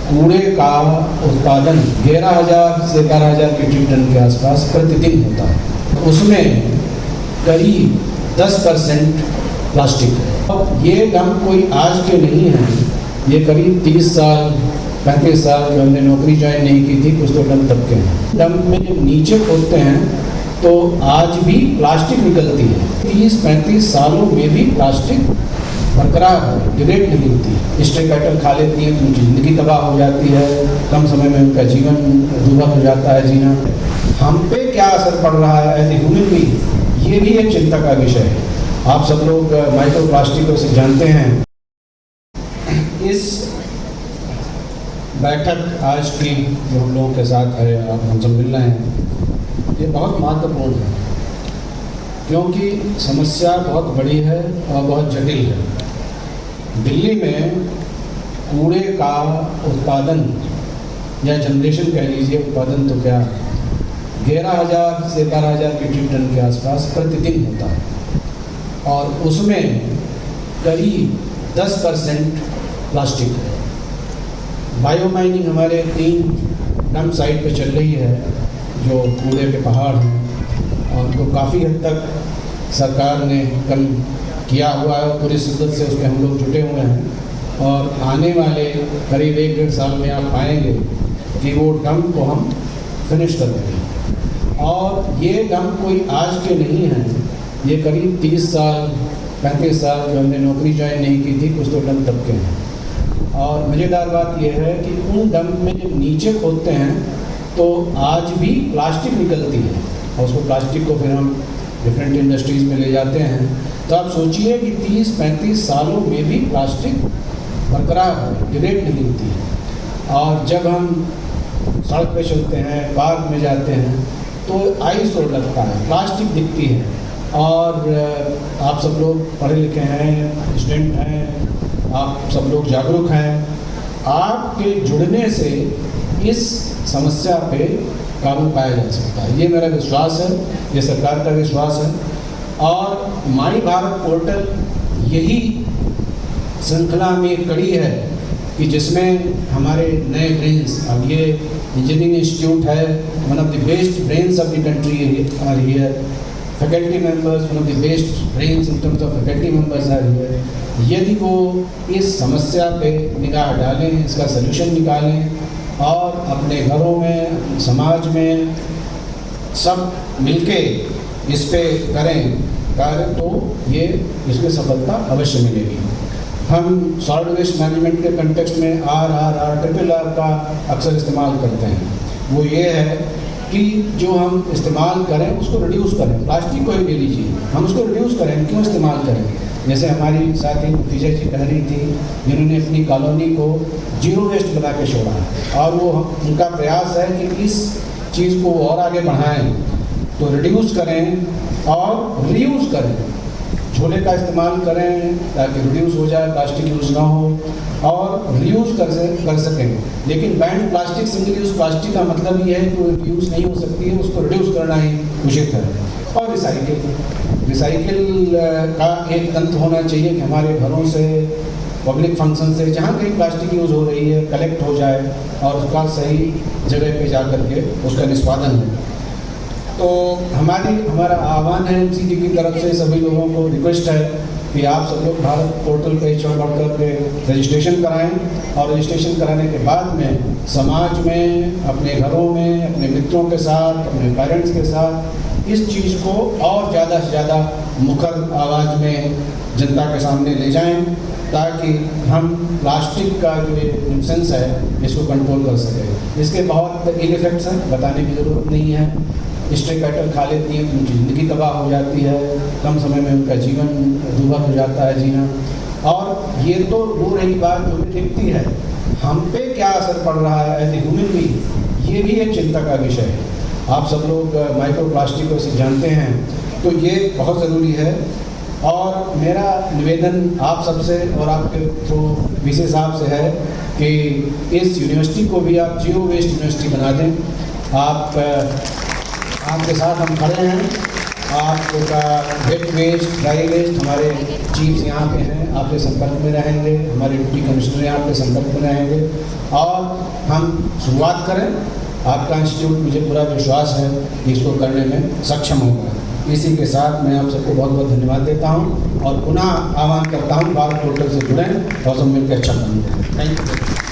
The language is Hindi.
कूड़े का उत्पादन 11,000 से 12,000 मीट्रिक टन के आसपास प्रतिदिन होता है। उसमें करीब 10% प्लास्टिक है। अब ये डंप कोई आज के नहीं हैं, ये करीब 30 साल 35 साल जो हमने नौकरी ज्वाइन नहीं की थी, कुछ तो डंप तब के हैं। डंप में जब नीचे खोदते हैं तो आज भी प्लास्टिक निकलती है। 30-35 सालों में भी प्लास्टिक बरकरार है, डिग्रेड नहीं होती। स्ट्रे कैटल खा लेती हैं, उनकी ज़िंदगी तबाह हो जाती है, कम समय में उनका जीवन दुर्भर हो जाता है जीना। हम पे क्या असर पड़ रहा है एज ए ह्यूमन बीइंग, ये भी एक चिंता का विषय है। आप सब लोग माइक्रो प्लास्टिकों से जानते हैं। इस बैठक आज की जो हम लोगों के साथ है, आप हमसे मिल रहे हैं, ये बहुत महत्वपूर्ण है क्योंकि समस्या बहुत बड़ी है और बहुत जटिल है। दिल्ली में कूड़े का उत्पादन या जनरेशन कह लीजिए, उत्पादन तो क्या, 11,000 से 12,000 मीट्रिक टन के आसपास प्रतिदिन होता है और उसमें करीब 10% प्लास्टिक है। बायो माइनिंग हमारे 3 डंप साइट पे चल रही है जो कूड़े के पहाड़ हैं और तो काफ़ी हद तक सरकार ने कम किया हुआ है, पूरी शिद्दत से उसमें हम लोग जुटे हुए हैं और आने वाले करीब 1-1.5 साल में आप पाएंगे कि वो डंप को हम फिनिश कर देंगे। और ये डंप कोई आज के नहीं हैं, ये करीब 30 साल 35 साल जो हमने नौकरी ज्वाइन नहीं की थी, कुछ तो डंप तब के हैं। और मज़ेदार बात यह है कि उन डंप में जब नीचे खोदते हैं तो आज भी प्लास्टिक निकलती है और उसको प्लास्टिक को फिर हम डिफरेंट इंडस्ट्रीज़ में ले जाते हैं। तो आप सोचिए कि 30-35 सालों में भी प्लास्टिक बरकरार है, डिग्रेड नहीं होती है। और जब हम सड़क पे चलते हैं, पार्क में जाते हैं तो आइस और लगता है, प्लास्टिक दिखती है। और आप सब लोग पढ़े लिखे हैं, स्टूडेंट हैं, आप सब लोग जागरूक हैं। आपके जुड़ने से इस समस्या पे काबू पाया जा सकता है, ये मेरा विश्वास है, ये सरकार का विश्वास है। और माई भारत पोर्टल यही श्रृंखला में एक कड़ी है कि जिसमें हमारे नए ब्रेन्स, अब ये इंजीनियरिंग इंस्टीट्यूट है, one of the best brains of the country are here, faculty members one of the best brains in terms of faculty members are here. यदि वो इस समस्या पे निगाह डालें, इसका सलूशन निकालें और अपने घरों में, समाज में सब मिलके इस पे करें कार्य, तो ये इसमें सफलता अवश्य मिलेगी। हम सॉलिड वेस्ट मैनेजमेंट के कंटेक्स्ट में RRR का अक्सर इस्तेमाल करते हैं। वो ये है कि जो हम इस्तेमाल करें उसको रिड्यूस करें। प्लास्टिक को ही ले लीजिए, हम उसको रिड्यूस करें, क्यों इस्तेमाल करें। जैसे हमारी साथी विजय जी कह रही थी, जिन्होंने अपनी कॉलोनी को जीरो वेस्ट बना के छोड़ा और वो उनका प्रयास है कि इस चीज़ को और आगे बढ़ाएं। तो रिड्यूस करें और रीयूज़ करें, झोले का इस्तेमाल करें ताकि रिड्यूस हो जाए, प्लास्टिक यूज़ ना हो, और रीयूज़ कर सकें। लेकिन band plastic, single use plastic का मतलब ये है कि वो यूज़ नहीं हो सकती है, उसको रिड्यूस करना ही उचित है। और रिसाइकिल का एक तंत्र होना चाहिए कि हमारे घरों से, पब्लिक फंक्शन से, जहाँ कहीं प्लास्टिक यूज़ हो रही है, कलेक्ट हो जाए और उसका सही जगह पे जा करके उसका निष्पादन हो। तो हमारा आह्वान है MCD की तरफ से, सभी लोगों को रिक्वेस्ट है कि आप सब लोग भारत पोर्टल पे चढ़ के रजिस्ट्रेशन कराएं और रजिस्ट्रेशन कराने के बाद में समाज में, अपने घरों में, अपने मित्रों के साथ, अपने पेरेंट्स के साथ इस चीज़ को और ज़्यादा से ज़्यादा मुखर आवाज़ में जनता के सामने ले जाएं ताकि हम प्लास्टिक का जो ये न्यूसेंस है इसको कंट्रोल कर सकें। इसके बहुत इल इफेक्ट्स हैं, बताने की ज़रूरत नहीं है। स्ट्रे कैटल खा लेती हैं, उनकी ज़िंदगी तबाह हो जाती है, कम समय में उनका जीवन दुर्भर हो जाता है जीना। और ये तो दूर रही बात जो भी दिखती है, हम पे क्या असर पड़ रहा है एज ए ह्यूमन बीइंग, ये भी एक चिंता का विषय है। आप सब लोग माइक्रो प्लास्टिकों से जानते हैं, तो ये बहुत ज़रूरी है। और मेरा निवेदन आप सबसे और आपके थ्रू विशेष साहब से है कि इस यूनिवर्सिटी को भी आप जीरो वेस्ट यूनिवर्सिटी बना दें। आपके साथ हम खड़े हैं आपका वेट वेस्ट, ड्राई वेस्ट, हमारे चीफ्स यहाँ पे हैं, आपके संपर्क में रहेंगे, हमारे डिप्टी कमिश्नर यहाँ पे संपर्क में रहेंगे और हम शुरुआत करें। आपका इंस्टीट्यूट, मुझे पूरा विश्वास है कि इसको करने में सक्षम होगा। इसी के साथ मैं आप सबको बहुत बहुत धन्यवाद देता हूँ और पुनः आह्वान करता हूँ भारत पोर्टल से जुड़ें और सब मिलकर अच्छा काम करें। Thank you.